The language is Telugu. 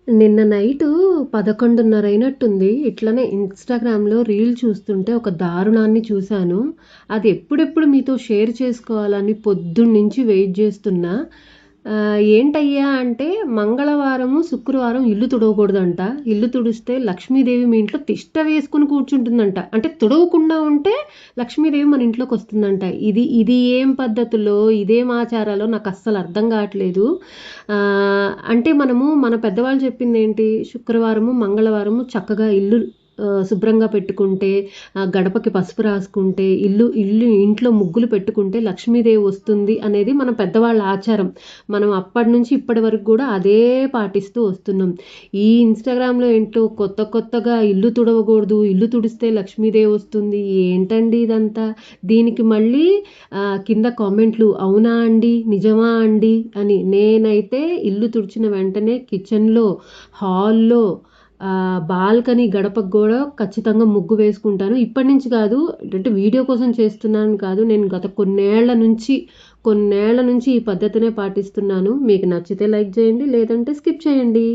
నిన్న నైటు 11:30 అయినట్టుంది. ఇట్లనే ఇన్‌స్టాగ్రామ్‌లో రీల్ చూస్తుంటే ఒక దారుణాన్ని చూశాను. అది ఎప్పుడెప్పుడు మీతో షేర్ చేసుకోవాలని పొద్దున్నుంచి వెయిట్ జేస్తున్నా. ఏంటయ్యా అంటే మంగళవారము, శుక్రవారం ఇల్లు తుడవకూడదంట. ఇల్లు తుడిస్తే లక్ష్మీదేవి మీ ఇంట్లో తిష్ట వేసుకొని కూర్చుంటుందంట. అంటే తుడవకుండా ఉంటే లక్ష్మీదేవి మన ఇంట్లోకొస్తుందంట. ఇది ఇది ఏం పద్ధతులో, ఇదేం ఆచారాలో నాకస్సలు అర్థం గాట్లేదు. అంటే మనము మన పెద్దవాళ్ళు చెప్పిందేంటి, శుక్రవారము, మంగళవారము చక్కగా ఇల్లు శుభ్రంగా పెట్టుకుంటే, గడపకి పసుపు రాసుకుంటే, ఇంట్లో ముగ్గులు పెట్టుకుంటే లక్ష్మీదేవి వస్తుంది అనేది మన పెద్దవాళ్ళ ఆచారం. మనం అప్పటినుంచి ఇప్పటి వరకు కూడా అదే పాటిస్తూ వస్తున్నాం. ఈ ఇన్‌స్టాగ్రామ్‌లో ఏంటో కొత్త కొత్తగా ఇల్లు తుడవకూడదు, ఇల్లు తుడిస్తే లక్ష్మీదేవి వస్తుంది. ఏంటండి ఇదంతా? దీనికి మళ్ళీ కింద కామెంట్లు అవునా అండి? నిజమా అండి? అని. నేనైతే ఇల్లు తుడిచిన వెంటనే కిచెన్‌లో, హాల్‌లో, బాల్కనీ గడపకు గూడా ఖచ్చితంగా ముగ్గు వేసుకుంటాను. ఇప్పటి నుంచి కాదు, అంటే వీడియో కోసం చేస్తున్నాను కాదు. నేను గత కొన్నేళ్ల నుంచి ఈ పద్ధతినే పాటిస్తున్నాను. మీకు నచ్చితే లైక్ చేయండి. లేదంటే స్కిప్ చేయండి.